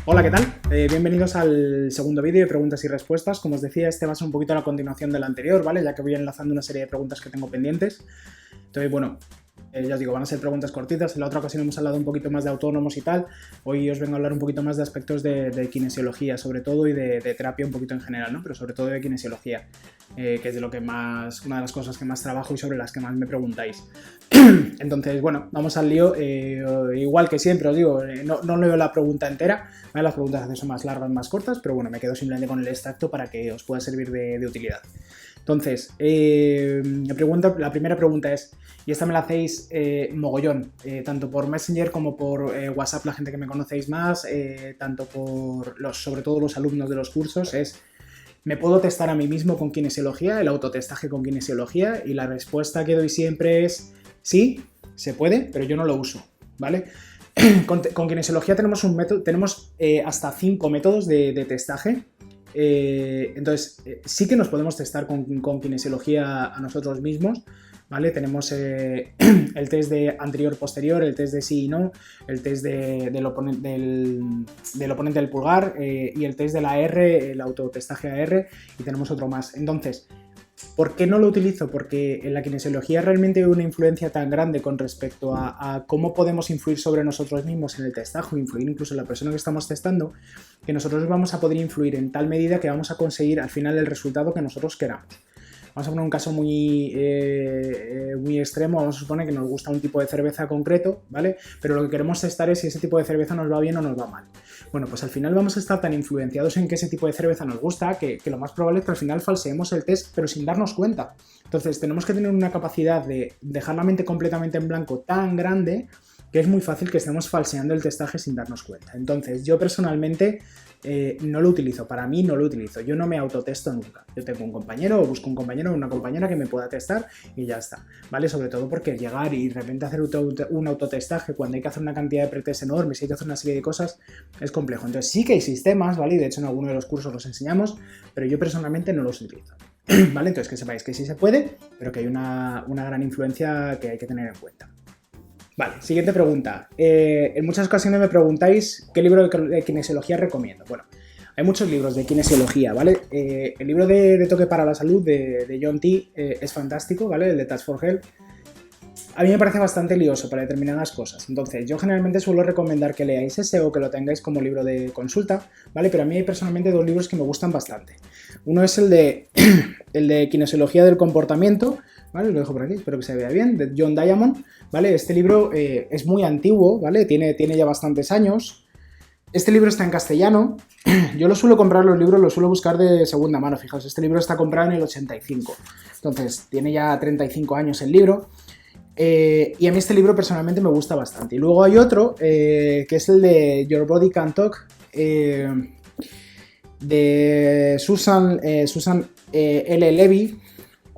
Hola, ¿qué tal? Bienvenidos al segundo vídeo de preguntas y respuestas. Como os decía, este va a ser un poquito la continuación del anterior, ¿vale? Ya que voy enlazando una serie de preguntas que tengo pendientes. Entonces, bueno, ya os digo, van a ser preguntas cortitas. En la otra ocasión hemos hablado un poquito más de autónomos y tal. Hoy os vengo a hablar un poquito más de aspectos de kinesiología, sobre todo, y de terapia un poquito en general, ¿no? Pero sobre todo de kinesiología, que es de lo que más, una de las cosas que más trabajo y sobre las que más me preguntáis. Entonces, bueno, vamos al lío. Igual que siempre os digo, no leo la pregunta entera, ¿vale? Las preguntas a veces son más largas, más cortas, pero bueno, me quedo simplemente con el extracto para que os pueda servir de utilidad. Entonces, la primera pregunta es, y esta me la hacéis mogollón, tanto por Messenger como por WhatsApp, la gente que me conocéis más, tanto por sobre todo los alumnos de los cursos, es: ¿me puedo testar a mí mismo con kinesiología, el autotestaje con kinesiología? Y la respuesta que doy siempre es sí, se puede, pero yo no lo uso, ¿vale? Con kinesiología tenemos un método, tenemos hasta 5 métodos de testaje. Entonces, sí que nos podemos testar con kinesiología a nosotros mismos, ¿vale? Tenemos el test de anterior-posterior, el test de sí y no, el test del oponente del pulgar y el test de la AR, el autotestaje AR, y tenemos otro más. Entonces, ¿por qué no lo utilizo? Porque en la kinesiología realmente hay una influencia tan grande con respecto a cómo podemos influir sobre nosotros mismos en el testaje, influir incluso en la persona que estamos testando, que nosotros vamos a poder influir en tal medida que vamos a conseguir al final el resultado que nosotros queramos. Vamos a poner un caso muy extremo. Vamos a suponer que nos gusta un tipo de cerveza concreto, ¿vale? Pero lo que queremos testar es si ese tipo de cerveza nos va bien o nos va mal. Bueno, pues al final vamos a estar tan influenciados en que ese tipo de cerveza nos gusta que lo más probable es que al final falseemos el test, pero sin darnos cuenta. Entonces tenemos que tener una capacidad de dejar la mente completamente en blanco tan grande que es muy fácil que estemos falseando el testaje sin darnos cuenta. Entonces yo personalmente no lo utilizo, para mí no lo utilizo, yo no me autotesto nunca. Yo tengo un compañero o busco un compañero o una compañera que me pueda testar y ya está, ¿vale? Sobre todo porque llegar y de repente hacer un autotestaje cuando hay que hacer una cantidad de pretest enormes y hay que hacer una serie de cosas es complejo. Entonces sí que hay sistemas, ¿vale? Y de hecho en alguno de los cursos los enseñamos, pero yo personalmente no los utilizo, ¿vale? Entonces que sepáis que sí se puede, pero que hay una gran influencia que hay que tener en cuenta. Vale, siguiente pregunta. En muchas ocasiones me preguntáis qué libro de kinesiología recomiendo. Bueno, hay muchos libros de kinesiología, ¿vale? El libro de Toque para la Salud de John T. Es fantástico, ¿vale? El de Touch for Health. A mí me parece bastante lioso para determinadas cosas. Entonces, yo generalmente suelo recomendar que leáis ese o que lo tengáis como libro de consulta, ¿vale? Pero a mí hay personalmente dos libros que me gustan bastante. Uno es el de Kinesiología del Comportamiento, ¿vale? Lo dejo por aquí, espero que se vea bien, de John Diamond, ¿vale? Este libro es muy antiguo, ¿vale? Tiene ya bastantes años. Este libro está en castellano. Yo lo suelo comprar, los libros los suelo buscar de segunda mano, fijaos, este libro está comprado en el 85. Entonces, tiene ya 35 años el libro. Y a mí este libro personalmente me gusta bastante. Y luego hay otro, que es el de Your Body Can Talk, de Susan L. Levy.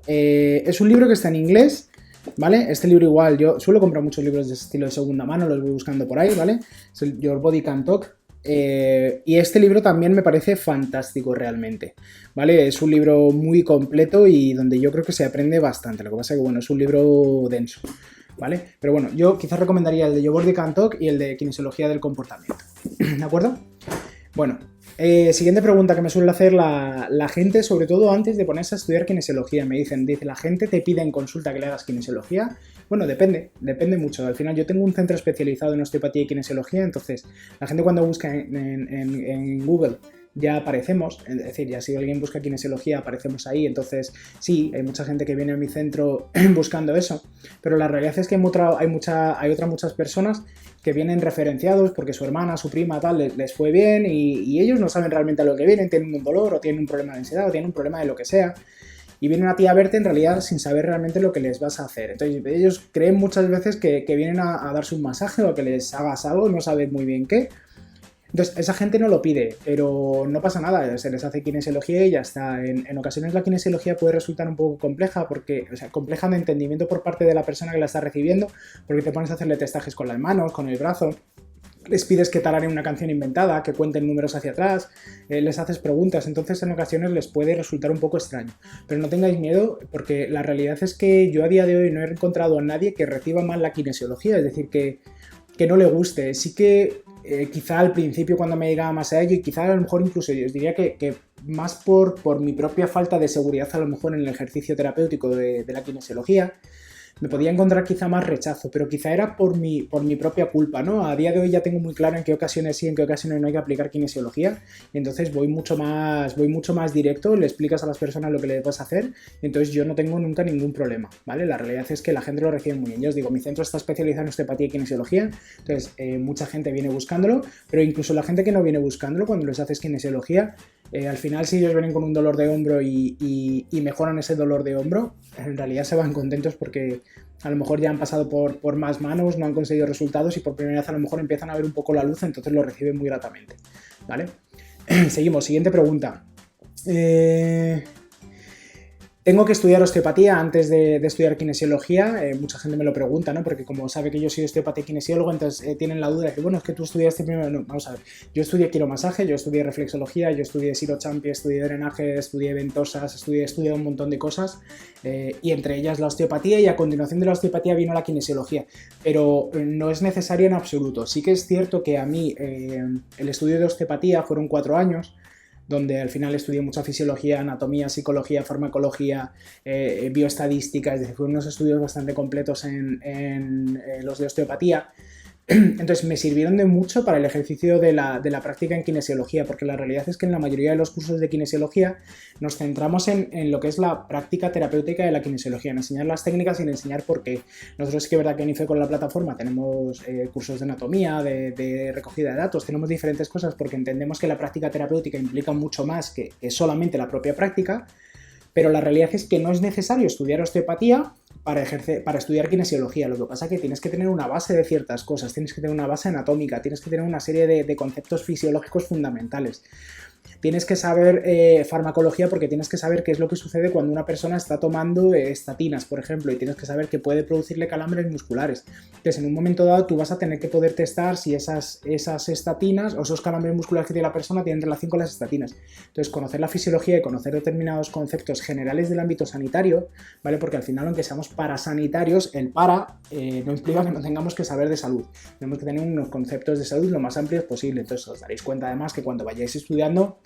Es un libro que está en inglés, ¿vale? Este libro igual, yo suelo comprar muchos libros de ese estilo de segunda mano, los voy buscando por ahí, ¿vale? Es el Your Body Can Talk. Y este libro también me parece fantástico realmente, ¿vale? Es un libro muy completo y donde yo creo que se aprende bastante. Lo que pasa es que, bueno, es un libro denso, ¿vale? Pero bueno, yo quizás recomendaría el de Your Body Can Talk y el de Kinesiología del Comportamiento, ¿de acuerdo? Bueno, siguiente pregunta que me suele hacer la gente, sobre todo antes de ponerse a estudiar kinesiología. Me dice, ¿la gente te pide en consulta que le hagas kinesiología? Bueno, depende mucho. Al final yo tengo un centro especializado en osteopatía y kinesiología, entonces la gente cuando busca en Google ya aparecemos, es decir, ya si alguien busca kinesiología aparecemos ahí, entonces sí, hay mucha gente que viene a mi centro buscando eso, pero la realidad es que hay otras muchas personas que vienen referenciados porque su hermana, su prima, tal, les fue bien y ellos no saben realmente a lo que vienen, tienen un dolor o tienen un problema de ansiedad o tienen un problema de lo que sea y vienen a ti a verte en realidad sin saber realmente lo que les vas a hacer. Entonces ellos creen muchas veces que vienen a darse un masaje o a que les hagas algo, no saben muy bien qué. Entonces, esa gente no lo pide, pero no pasa nada, se les hace kinesiología y ya está. En ocasiones la kinesiología puede resultar un poco compleja, compleja de entendimiento por parte de la persona que la está recibiendo, porque te pones a hacerle testajes con las manos, con el brazo, les pides que tararen una canción inventada, que cuenten números hacia atrás, les haces preguntas, entonces en ocasiones les puede resultar un poco extraño. Pero no tengáis miedo, porque la realidad es que yo a día de hoy no he encontrado a nadie que reciba mal la kinesiología, es decir, que no le guste. Sí que quizá al principio cuando me llegaba más a ello, y quizá a lo mejor incluso yo os diría que más por mi propia falta de seguridad a lo mejor en el ejercicio terapéutico de la kinesiología, me podía encontrar quizá más rechazo, pero quizá era por mi propia culpa, ¿no? A día de hoy ya tengo muy claro en qué ocasiones sí, en qué ocasiones no hay que aplicar kinesiología, y entonces voy mucho más directo, le explicas a las personas lo que le vas a hacer, y entonces yo no tengo nunca ningún problema, ¿vale? La realidad es que la gente lo recibe muy bien. Yo os digo, mi centro está especializado en osteopatía y kinesiología, entonces mucha gente viene buscándolo, pero incluso la gente que no viene buscándolo, cuando les haces kinesiología, al final si ellos vienen con un dolor de hombro y mejoran ese dolor de hombro, en realidad se van contentos porque a lo mejor ya han pasado por más manos, no han conseguido resultados y por primera vez a lo mejor empiezan a ver un poco la luz, entonces lo reciben muy gratamente, ¿vale? Seguimos, siguiente pregunta. Tengo que estudiar osteopatía antes de estudiar kinesiología. Mucha gente me lo pregunta, ¿no? Porque como sabe que yo soy osteopata y kinesiólogo, entonces tienen la duda de que, bueno, es que tú estudiaste primero. No, vamos a ver. Yo estudié quiromasaje, yo estudié reflexología, yo estudié sirochampi, estudié drenaje, estudié ventosas, he estudiado un montón de cosas, y entre ellas la osteopatía, y a continuación de la osteopatía vino la kinesiología. Pero no es necesario en absoluto. Sí que es cierto que a mí el estudio de osteopatía fueron 4 años, donde al final estudié mucha fisiología, anatomía, psicología, farmacología, bioestadística, es decir, fueron unos estudios bastante completos en los de osteopatía. Entonces me sirvieron de mucho para el ejercicio de la práctica en kinesiología, porque la realidad es que en la mayoría de los cursos de kinesiología nos centramos en lo que es la práctica terapéutica de la kinesiología, en enseñar las técnicas y en enseñar por qué. Nosotros sí que es verdad que en IFE con la plataforma tenemos cursos de anatomía, de recogida de datos, tenemos diferentes cosas porque entendemos que la práctica terapéutica implica mucho más que solamente la propia práctica, pero la realidad es que no es necesario estudiar osteopatía para estudiar kinesiología. Lo que pasa es que tienes que tener una base de ciertas cosas, tienes que tener una base anatómica, tienes que tener una serie de conceptos fisiológicos fundamentales. Tienes que saber farmacología porque tienes que saber qué es lo que sucede cuando una persona está tomando estatinas, por ejemplo, y tienes que saber que puede producirle calambres musculares. Entonces, en un momento dado, tú vas a tener que poder testar si esas estatinas o esos calambres musculares que tiene la persona tienen relación con las estatinas. Entonces, conocer la fisiología y conocer determinados conceptos generales del ámbito sanitario, ¿vale? Porque al final, aunque seamos parasanitarios, el para no implica que no tengamos que saber de salud. Tenemos que tener unos conceptos de salud lo más amplios posible. Entonces, os daréis cuenta además que cuando vayáis estudiando,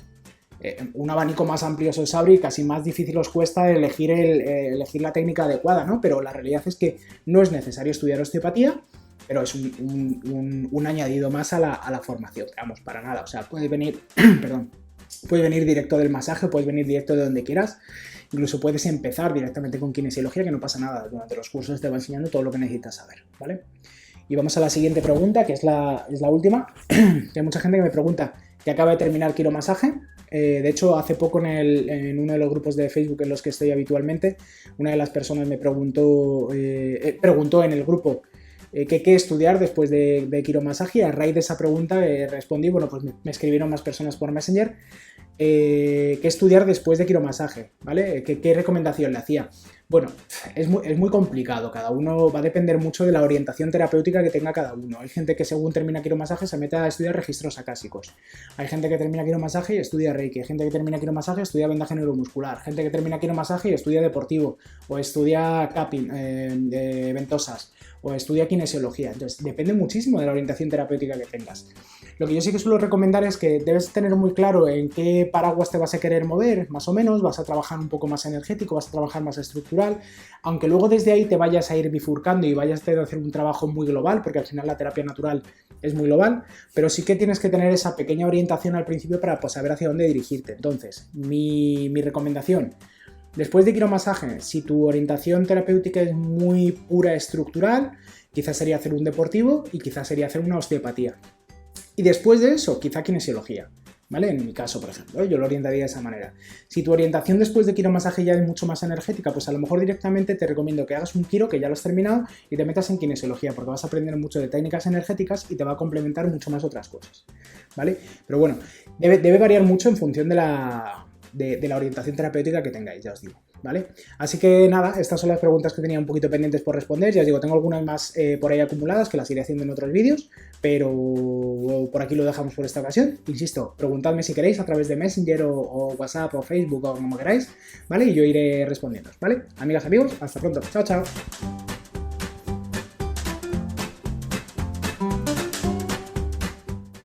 un abanico más amplio se os abre y casi más difícil os cuesta elegir la técnica adecuada, ¿no? Pero la realidad es que no es necesario estudiar osteopatía, pero es un añadido más a la formación, vamos, para nada. O sea, puedes venir, perdón, puedes venir directo del masaje, puedes venir directo de donde quieras, incluso puedes empezar directamente con kinesiología, que no pasa nada, durante los cursos te va enseñando todo lo que necesitas saber, ¿vale? Y vamos a la siguiente pregunta, que es la última, que hay mucha gente que me pregunta que acaba de terminar quiromasaje. De hecho, hace poco en uno de los grupos de Facebook en los que estoy habitualmente, una de las personas me preguntó en el grupo qué estudiar después de quiromasaje, y a raíz de esa pregunta respondí, bueno, pues me escribieron más personas por Messenger, qué estudiar después de quiromasaje, ¿vale? ¿Qué recomendación le hacía? Bueno, es muy complicado, cada uno va a depender mucho de la orientación terapéutica que tenga cada uno. Hay gente que según termina quiromasaje se mete a estudiar registros acásicos. Hay gente que termina quiromasaje y estudia reiki. Hay gente que termina quiromasaje y estudia vendaje neuromuscular. Gente que termina quiromasaje y estudia deportivo. O estudia cupping, ventosas. O estudia kinesiología. Entonces, depende muchísimo de la orientación terapéutica que tengas. Lo que yo sí que suelo recomendar es que debes tener muy claro en qué paraguas te vas a querer mover, más o menos. Vas a trabajar un poco más energético, vas a trabajar más estructural, aunque luego desde ahí te vayas a ir bifurcando y vayas a tener que hacer un trabajo muy global, porque al final la terapia natural es muy global, pero sí que tienes que tener esa pequeña orientación al principio para pues, saber hacia dónde dirigirte. Entonces, mi recomendación: después de quiromasaje, si tu orientación terapéutica es muy pura estructural, quizás sería hacer un deportivo y quizás sería hacer una osteopatía. Y después de eso, quizá kinesiología, ¿vale? En mi caso, por ejemplo, yo lo orientaría de esa manera. Si tu orientación después de quiromasaje ya es mucho más energética, pues a lo mejor directamente te recomiendo que hagas un quiro, que ya lo has terminado, y te metas en kinesiología, porque vas a aprender mucho de técnicas energéticas y te va a complementar mucho más otras cosas, ¿vale? Pero bueno, debe variar mucho en función de la orientación terapéutica que tengáis, ya os digo, ¿vale? Así que nada, estas son las preguntas que tenía un poquito pendientes por responder. Ya os digo, tengo algunas más por ahí acumuladas que las iré haciendo en otros vídeos, pero por aquí lo dejamos por esta ocasión. Insisto, preguntadme si queréis a través de Messenger o WhatsApp o Facebook o como queráis, ¿vale? Y yo iré respondiendo, ¿vale? Amigas, amigos, hasta pronto. Chao, chao.